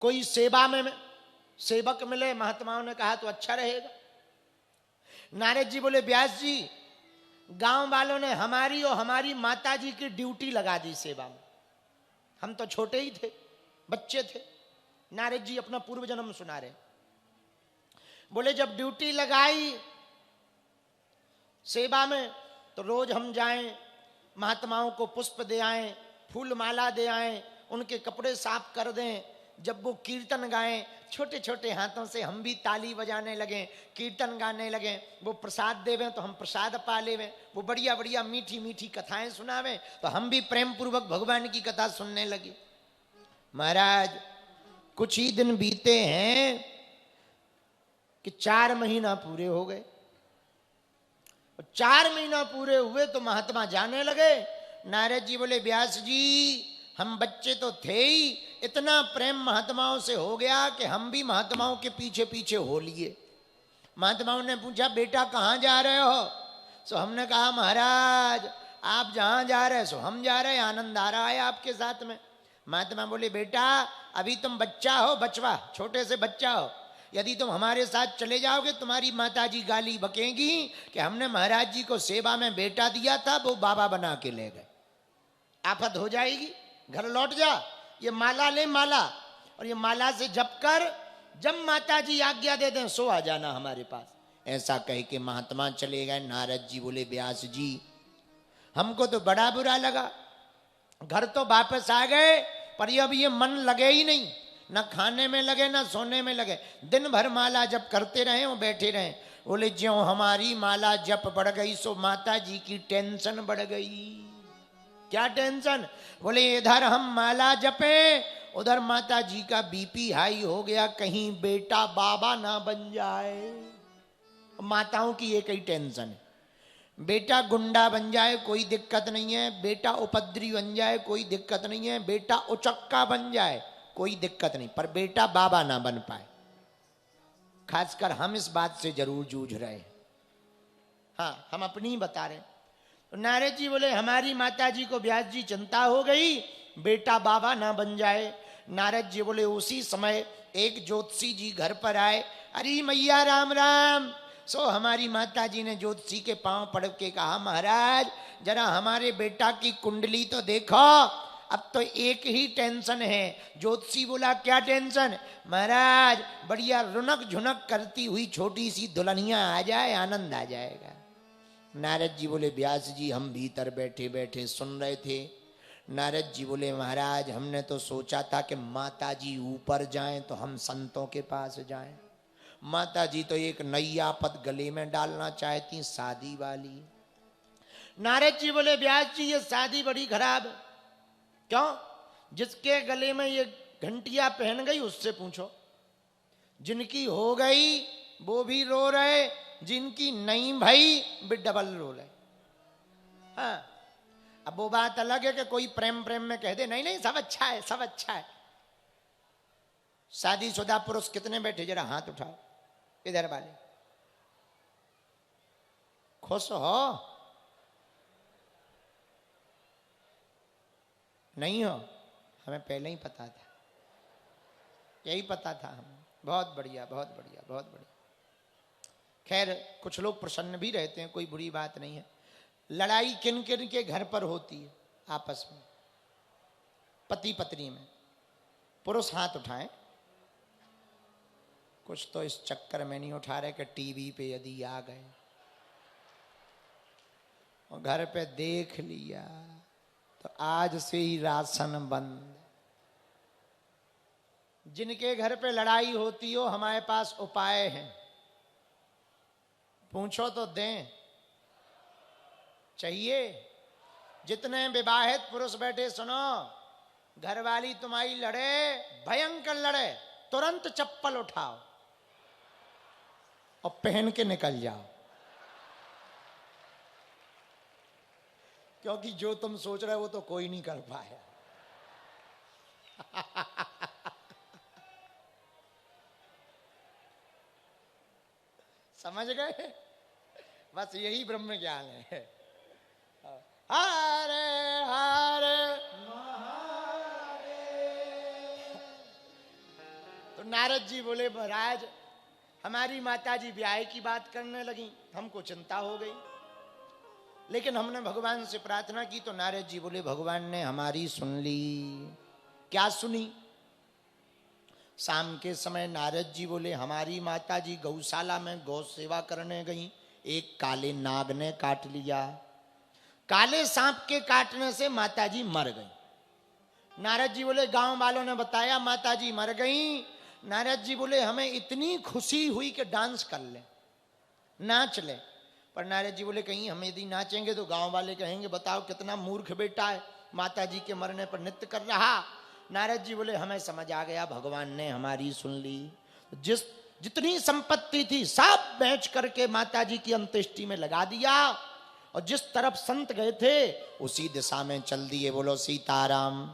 कोई सेवा में सेवक मिले, महात्माओं ने कहा तो अच्छा रहेगा। नारद जी बोले व्यास जी, गांव वालों ने हमारी और हमारी माता जी की ड्यूटी लगा दी सेवा में। हम तो छोटे ही थे, बच्चे थे। नारद जी अपना पूर्व जन्म सुना रहे। बोले जब ड्यूटी लगाई सेवा में तो रोज हम जाएं, महात्माओं को पुष्प दे आएं, फूल माला दे आएं, उनके कपड़े साफ कर दें। जब वो कीर्तन गाएं, छोटे छोटे हाथों से हम भी ताली बजाने लगे, कीर्तन गाने लगे। वो प्रसाद देवें तो हम प्रसाद पा लेवें। वो बढ़िया बढ़िया मीठी मीठी कथाएं सुनावें तो हम भी प्रेम पूर्वक भगवान की कथा सुनने लगे। महाराज कुछ ही दिन बीते हैं कि 4 महीना पूरे हो गए। 4 महीना पूरे हुए तो महात्मा जाने लगे। नारद जी बोले व्यास जी, हम बच्चे तो थे ही, इतना प्रेम महात्माओं से हो गया कि हम भी महात्माओं के पीछे पीछे हो लिए। महात्माओं ने पूछा बेटा कहाँ जा रहे हो? सो हमने कहा महाराज आप जहाँ जा रहे सो हम जा रहे, आनंद आ रहा है आपके साथ में। महात्मा बोले बेटा अभी तुम बच्चा हो, बचवा, छोटे से बच्चा हो, यदि तुम हमारे साथ चले जाओगे तुम्हारी माताजी गाली बकेंगी कि हमने महाराज जी को सेवा में बेटा दिया था, वो बाबा बना के ले गए, आफत हो जाएगी, घर लौट जा, ये माला ले माला, और ये माला से जप कर, जब माताजी आज्ञा दे दें सो आ जाना हमारे पास। ऐसा कह के महात्मा चले गए। नारद जी बोले व्यास जी हमको तो बड़ा बुरा लगा, घर तो वापस आ गए पर अब ये मन लगे ही नहीं, न खाने में लगे न सोने में लगे, दिन भर माला जप करते रहे और बैठे रहे। बोले ज्यों हमारी माला जप बढ़ गई सो माता जी की टेंशन बढ़ गई। क्या टेंशन? बोले इधर हम माला जपे, उधर माता जी का बीपी हाई हो गया, कहीं बेटा बाबा ना बन जाए। माताओं की एक ही टेंशन है, बेटा गुंडा बन जाए कोई दिक्कत नहीं है, बेटा उपद्रवी बन जाए कोई दिक्कत नहीं है, बेटा उचक्का बन जाए कोई दिक्कत नहीं, पर बेटा बाबा ना बन पाए। खासकर हम इस बात से जरूर जूझ रहे हैं। हाँ हम अपनी ही बता रहे हैं। तो नारद जी बोले हमारी माता जी को व्यास जी चिंता हो गई, बेटा बाबा ना बन जाए। नारद जी बोले उसी समय एक ज्योतिषी जी घर पर आए। अरे मैया राम राम। सो हमारी माता जी ने ज्योतिषी के पांव पड़ के कहा महाराज जरा हमारे बेटा की कुंडली तो देखो, अब तो एक ही टेंशन है। ज्योतिषी बोला क्या टेंशन? महाराज बढ़िया रुनक झुनक करती हुई छोटी सी दुल्हनिया आ जाए, आनंद आ जाएगा। नारद जी बोले व्यास जी हम भीतर बैठे बैठे सुन रहे थे। नारद जी बोले महाराज हमने तो सोचा था कि माता जी ऊपर जाएं तो हम संतों के पास जाएं। माता जी तो एक नई आपत गले में डालना चाहती, शादी वाली। नारद जी बोले व्यास जी ये शादी बड़ी खराब है। क्यों? जिसके गले में ये घंटिया पहन गई उससे पूछो, जिनकी हो गई वो भी रो रहे, जिनकी नहीं भाई भी डबल रो रहे। हाँ अब वो बात अलग है कि कोई प्रेम प्रेम में कह दे नहीं नहीं सब अच्छा है सब अच्छा है। शादीशुदा पुरुष कितने बैठे जरा हाथ उठाओ, इधर वाले खुश हो? नहीं हो? हमें पहले ही पता था, यही पता था हमें। बहुत बढ़िया बहुत बढ़िया बहुत बढ़िया। खैर कुछ लोग प्रसन्न भी रहते हैं, कोई बुरी बात नहीं है। लड़ाई किन किन के घर पर होती है आपस में? पति पत्नी में। पुरुष हाथ उठाएं। कुछ तो इस चक्कर में नहीं उठा रहे कि टीवी पे यदि आ गए और घर पे देख लिया तो आज से ही राशन बंद। जिनके घर पे लड़ाई होती हो हमारे पास उपाय हैं, पूछो तो दें। चाहिए? जितने विवाहित पुरुष बैठे सुनो, घरवाली तुम्हारी लड़े, भयंकर लड़े, तुरंत चप्पल उठाओ और पहन के निकल जाओ, क्योंकि जो तुम सोच रहे हो वो तो कोई नहीं कर पाया। समझ गए? बस यही ब्रह्म ज्ञान है। हरे हरे तो नारद जी बोले महाराज हमारी माता जी ब्याह की बात करने लगी, हमको चिंता हो गई, लेकिन हमने भगवान से प्रार्थना की तो नारद जी बोले भगवान ने हमारी सुन ली। क्या सुनी? शाम के समय नारद जी बोले हमारी माता जी गौशाला में गौ सेवा करने गई, एक काले नाग ने काट लिया, काले सांप के काटने से माता जी मर गई। नारद जी बोले गांव वालों ने बताया माता जी मर गई। नारद जी बोले हमें इतनी खुशी हुई कि डांस कर ले, नाच ले। पर नारद जी बोले कहीं हम यदि नाचेंगे तो गांव वाले कहेंगे बताओ कितना मूर्ख बेटा है, माता जी के मरने पर नृत्य कर रहा। नारद जी बोले हमें समझ आ गया भगवान ने हमारी सुन ली। जितनी संपत्ति थी सब बेच करके माता जी की अंत्येष्टि में लगा दिया और जिस तरफ संत गए थे उसी दिशा में चल दिए। बोलो सीताराम।